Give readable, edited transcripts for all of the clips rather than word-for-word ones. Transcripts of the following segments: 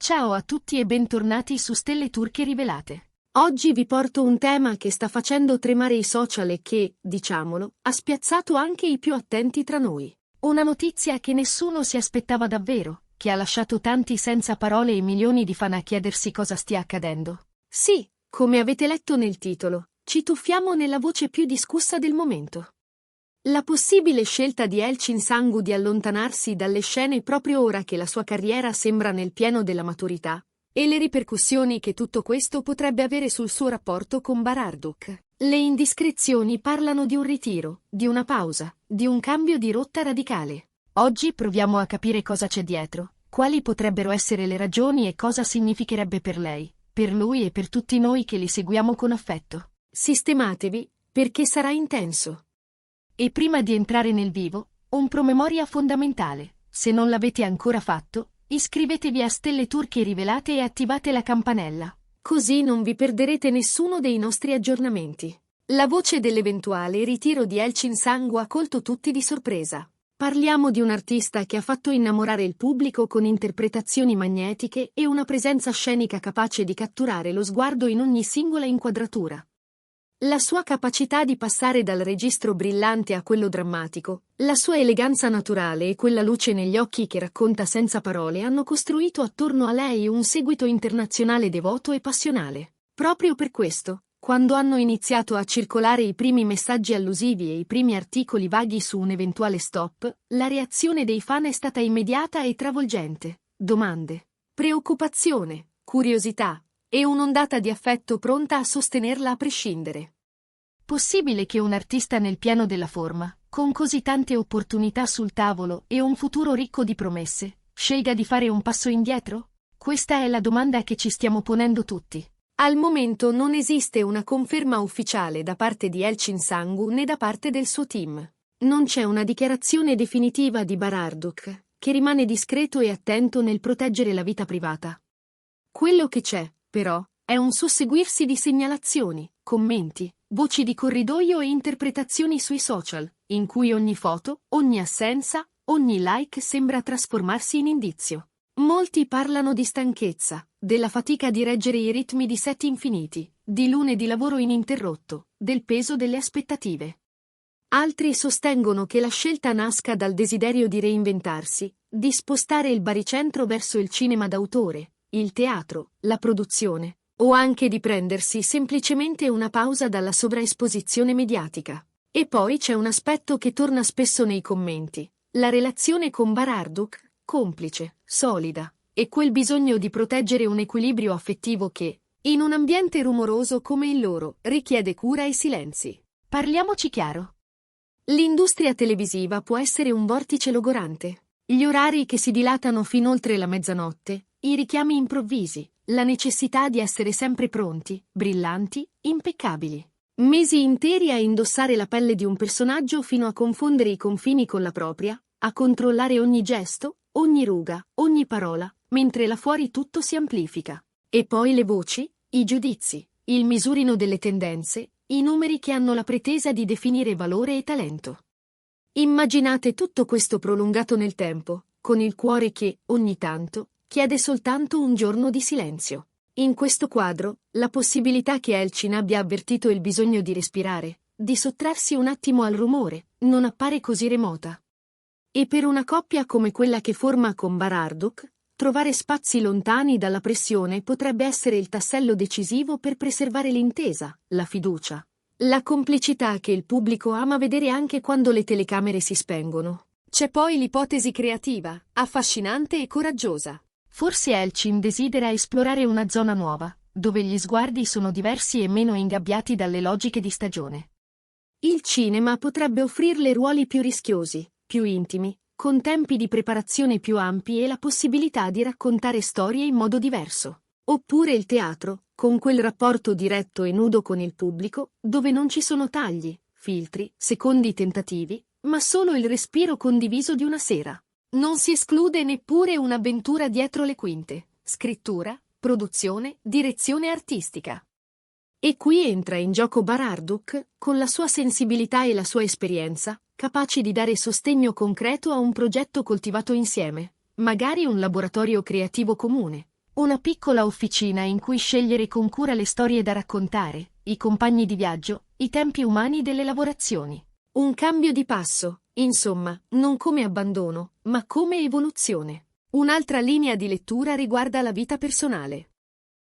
Ciao a tutti e bentornati su Stelle Turche Rivelate. Oggi vi porto un tema che sta facendo tremare i social e che, diciamolo, ha spiazzato anche i più attenti tra noi. Una notizia che nessuno si aspettava davvero, che ha lasciato tanti senza parole e milioni di fan a chiedersi cosa stia accadendo. Sì, come avete letto nel titolo, ci tuffiamo nella voce più discussa del momento. La possibile scelta di Elçin Sangu di allontanarsi dalle scene proprio ora che la sua carriera sembra nel pieno della maturità, e le ripercussioni che tutto questo potrebbe avere sul suo rapporto con Bararduk. Le indiscrezioni parlano di un ritiro, di una pausa, di un cambio di rotta radicale. Oggi proviamo a capire cosa c'è dietro, quali potrebbero essere le ragioni e cosa significherebbe per lei, per lui e per tutti noi che li seguiamo con affetto. Sistematevi, perché sarà intenso. E prima di entrare nel vivo, un promemoria fondamentale. Se non l'avete ancora fatto, iscrivetevi a Stelle Turche Rivelate e attivate la campanella. Così non vi perderete nessuno dei nostri aggiornamenti. La voce dell'eventuale ritiro di Elçin Sangu ha colto tutti di sorpresa. Parliamo di un artista che ha fatto innamorare il pubblico con interpretazioni magnetiche e una presenza scenica capace di catturare lo sguardo in ogni singola inquadratura. La sua capacità di passare dal registro brillante a quello drammatico, la sua eleganza naturale e quella luce negli occhi che racconta senza parole hanno costruito attorno a lei un seguito internazionale devoto e passionale. Proprio per questo, quando hanno iniziato a circolare i primi messaggi allusivi e i primi articoli vaghi su un eventuale stop, la reazione dei fan è stata immediata e travolgente. Domande, preoccupazione, curiosità e un'ondata di affetto pronta a sostenerla a prescindere. Possibile che un artista nel pieno della forma, con così tante opportunità sul tavolo e un futuro ricco di promesse, scelga di fare un passo indietro? Questa è la domanda che ci stiamo ponendo tutti. Al momento non esiste una conferma ufficiale da parte di Elçin Sangu né da parte del suo team. Non c'è una dichiarazione definitiva di Bararduk, che rimane discreto e attento nel proteggere la vita privata. Quello che c'è, però, è un susseguirsi di segnalazioni, commenti, voci di corridoio e interpretazioni sui social, in cui ogni foto, ogni assenza, ogni like sembra trasformarsi in indizio. Molti parlano di stanchezza, della fatica di reggere i ritmi di set infiniti, di lune di lavoro ininterrotto, del peso delle aspettative. Altri sostengono che la scelta nasca dal desiderio di reinventarsi, di spostare il baricentro verso il cinema d'autore, il teatro, la produzione, o anche di prendersi semplicemente una pausa dalla sovraesposizione mediatica. E poi c'è un aspetto che torna spesso nei commenti: la relazione con Bararduk, complice, solida, e quel bisogno di proteggere un equilibrio affettivo che, in un ambiente rumoroso come il loro, richiede cura e silenzi. Parliamoci chiaro. L'industria televisiva può essere un vortice logorante. Gli orari che si dilatano fin oltre la mezzanotte, i richiami improvvisi, la necessità di essere sempre pronti, brillanti, impeccabili. Mesi interi a indossare la pelle di un personaggio fino a confondere i confini con la propria, a controllare ogni gesto, ogni ruga, ogni parola, mentre là fuori tutto si amplifica. E poi le voci, i giudizi, il misurino delle tendenze, i numeri che hanno la pretesa di definire valore e talento. Immaginate tutto questo prolungato nel tempo, con il cuore che, ogni tanto, chiede soltanto un giorno di silenzio. In questo quadro, la possibilità che Elçin abbia avvertito il bisogno di respirare, di sottrarsi un attimo al rumore, non appare così remota. E per una coppia come quella che forma con Bararduk, trovare spazi lontani dalla pressione potrebbe essere il tassello decisivo per preservare l'intesa, la fiducia, la complicità che il pubblico ama vedere anche quando le telecamere si spengono. C'è poi l'ipotesi creativa, affascinante e coraggiosa. Forse Elçin desidera esplorare una zona nuova, dove gli sguardi sono diversi e meno ingabbiati dalle logiche di stagione. Il cinema potrebbe offrirle ruoli più rischiosi, più intimi, con tempi di preparazione più ampi e la possibilità di raccontare storie in modo diverso. Oppure il teatro, con quel rapporto diretto e nudo con il pubblico, dove non ci sono tagli, filtri, secondi tentativi, ma solo il respiro condiviso di una sera. Non si esclude neppure un'avventura dietro le quinte: scrittura, produzione, direzione artistica. E qui entra in gioco Bararduk, con la sua sensibilità e la sua esperienza, capaci di dare sostegno concreto a un progetto coltivato insieme, magari un laboratorio creativo comune, Una piccola officina in cui scegliere con cura le storie da raccontare, i compagni di viaggio, i tempi umani delle lavorazioni. Un cambio di passo, insomma, non come abbandono, ma come evoluzione. Un'altra linea di lettura riguarda la vita personale.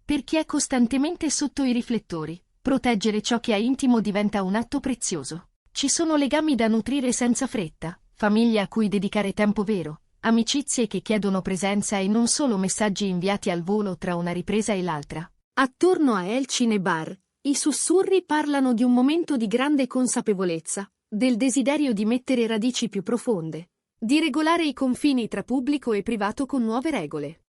Per chi è costantemente sotto i riflettori, proteggere ciò che è intimo diventa un atto prezioso. Ci sono legami da nutrire senza fretta, famiglie a cui dedicare tempo vero, amicizie che chiedono presenza e non solo messaggi inviati al volo tra una ripresa e l'altra. Attorno a Elchin e Bar, i sussurri parlano di un momento di grande consapevolezza, del desiderio di mettere radici più profonde, di regolare i confini tra pubblico e privato con nuove regole.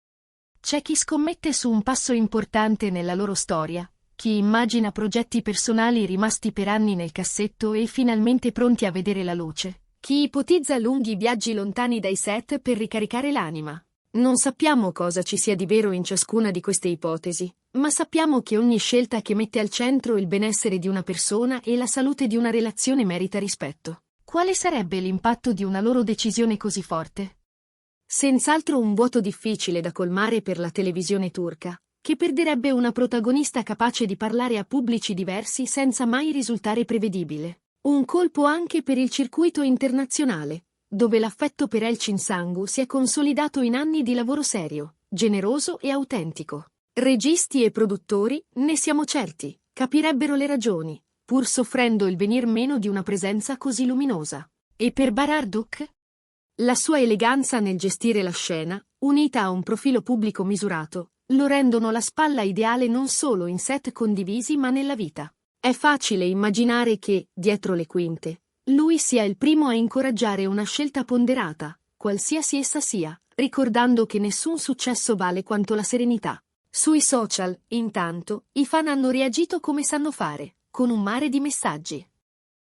C'è chi scommette su un passo importante nella loro storia, chi immagina progetti personali rimasti per anni nel cassetto e finalmente pronti a vedere la luce, chi ipotizza lunghi viaggi lontani dai set per ricaricare l'anima. Non sappiamo cosa ci sia di vero in ciascuna di queste ipotesi, ma sappiamo che ogni scelta che mette al centro il benessere di una persona e la salute di una relazione merita rispetto. Quale sarebbe l'impatto di una loro decisione così forte? Senz'altro un vuoto difficile da colmare per la televisione turca, che perderebbe una protagonista capace di parlare a pubblici diversi senza mai risultare prevedibile. Un colpo anche per il circuito internazionale, dove l'affetto per Elchin Sangu si è consolidato in anni di lavoro serio, generoso e autentico. Registi e produttori, ne siamo certi, capirebbero le ragioni, pur soffrendo il venir meno di una presenza così luminosa. E per Bararduk? La sua eleganza nel gestire la scena, unita a un profilo pubblico misurato, lo rendono la spalla ideale non solo in set condivisi ma nella vita. È facile immaginare che, dietro le quinte, lui sia il primo a incoraggiare una scelta ponderata, qualsiasi essa sia, ricordando che nessun successo vale quanto la serenità. Sui social, intanto, i fan hanno reagito come sanno fare, con un mare di messaggi.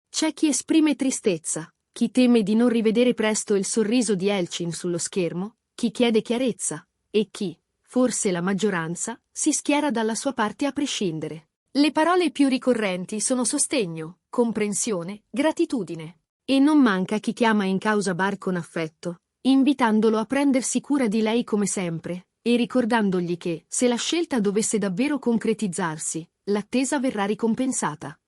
C'è chi esprime tristezza, chi teme di non rivedere presto il sorriso di Elchin sullo schermo, chi chiede chiarezza, e chi, forse la maggioranza, si schiera dalla sua parte a prescindere. Le parole più ricorrenti sono sostegno, comprensione, gratitudine. E non manca chi chiama in causa Bar con affetto, invitandolo a prendersi cura di lei come sempre, e ricordandogli che, se la scelta dovesse davvero concretizzarsi, l'attesa verrà ricompensata.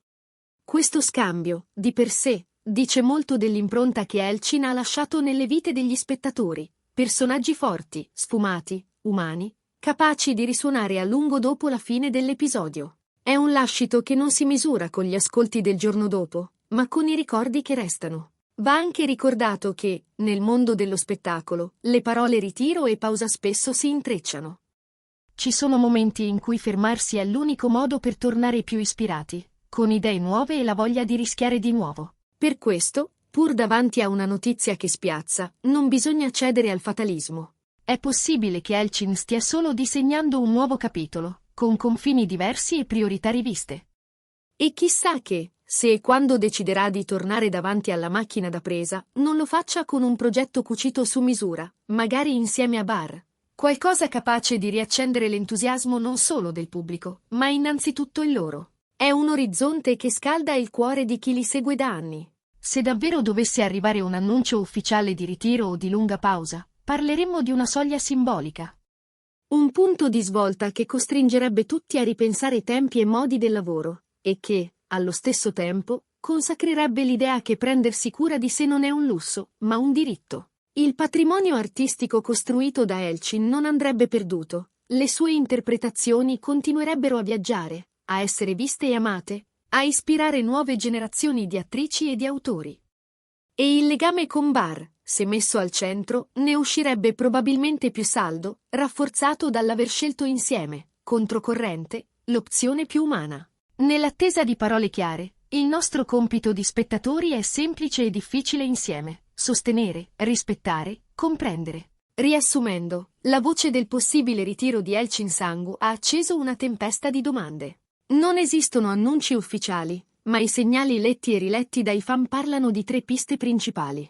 Questo scambio, di per sé, dice molto dell'impronta che Elchin ha lasciato nelle vite degli spettatori, personaggi forti, sfumati, umani, capaci di risuonare a lungo dopo la fine dell'episodio. È un lascito che non si misura con gli ascolti del giorno dopo, ma con i ricordi che restano. Va anche ricordato che, nel mondo dello spettacolo, le parole ritiro e pausa spesso si intrecciano. Ci sono momenti in cui fermarsi è l'unico modo per tornare più ispirati, con idee nuove e la voglia di rischiare di nuovo. Per questo, pur davanti a una notizia che spiazza, non bisogna cedere al fatalismo. È possibile che Elchin stia solo disegnando un nuovo capitolo, con confini diversi e priorità riviste. E chissà che, se e quando deciderà di tornare davanti alla macchina da presa, non lo faccia con un progetto cucito su misura, magari insieme a Bar. Qualcosa capace di riaccendere l'entusiasmo non solo del pubblico, ma innanzitutto il loro. È un orizzonte che scalda il cuore di chi li segue da anni. Se davvero dovesse arrivare un annuncio ufficiale di ritiro o di lunga pausa, parleremmo di una soglia simbolica. Un punto di svolta che costringerebbe tutti a ripensare tempi e modi del lavoro, e che, allo stesso tempo, consacrerebbe l'idea che prendersi cura di sé non è un lusso, ma un diritto. Il patrimonio artistico costruito da Elchin non andrebbe perduto, le sue interpretazioni continuerebbero a viaggiare, a essere viste e amate, a ispirare nuove generazioni di attrici e di autori. E il legame con Bar, se messo al centro, ne uscirebbe probabilmente più saldo, rafforzato dall'aver scelto insieme, controcorrente, l'opzione più umana. Nell'attesa di parole chiare, il nostro compito di spettatori è semplice e difficile insieme: sostenere, rispettare, comprendere. Riassumendo, la voce del possibile ritiro di Elchin Sangu ha acceso una tempesta di domande. Non esistono annunci ufficiali, ma i segnali letti e riletti dai fan parlano di 3 piste principali.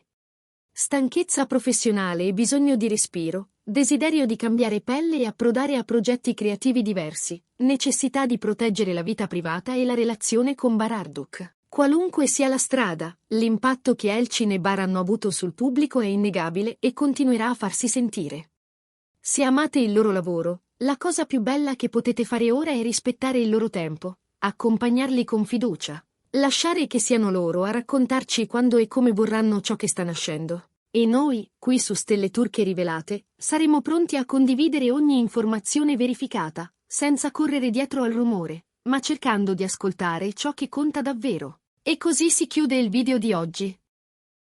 Stanchezza professionale e bisogno di respiro, desiderio di cambiare pelle e approdare a progetti creativi diversi, necessità di proteggere la vita privata e la relazione con Bararduk. Qualunque sia la strada, l'impatto che Elchin e Bar hanno avuto sul pubblico è innegabile e continuerà a farsi sentire. Se amate il loro lavoro, La cosa più bella che potete fare ora è rispettare il loro tempo, accompagnarli con fiducia, lasciare che siano loro a raccontarci quando e come vorranno ciò che sta nascendo. E noi, qui su Stelle Turche Rivelate, saremo pronti a condividere ogni informazione verificata, senza correre dietro al rumore, ma cercando di ascoltare ciò che conta davvero. E così si chiude il video di oggi.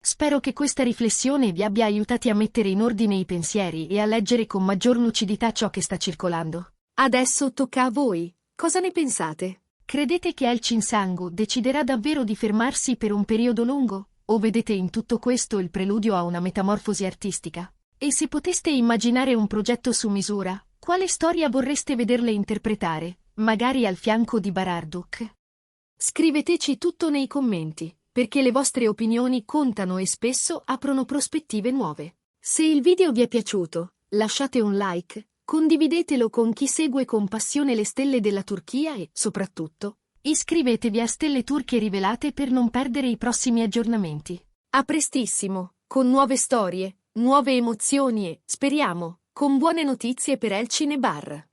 Spero che questa riflessione vi abbia aiutati a mettere in ordine i pensieri e a leggere con maggior lucidità ciò che sta circolando. Adesso tocca a voi. Cosa ne pensate? Credete che Elçin Sangu deciderà davvero di fermarsi per un periodo lungo? O vedete in tutto questo il preludio a una metamorfosi artistica? E se poteste immaginare un progetto su misura, quale storia vorreste vederle interpretare, magari al fianco di Bararduk? Scriveteci tutto nei commenti, perché le vostre opinioni contano e spesso aprono prospettive nuove. Se il video vi è piaciuto, lasciate un like, condividetelo con chi segue con passione le stelle della Turchia e, soprattutto, iscrivetevi a Stelle Turche Rivelate per non perdere i prossimi aggiornamenti. A prestissimo, con nuove storie, nuove emozioni e, speriamo, con buone notizie per Elçin e Bar.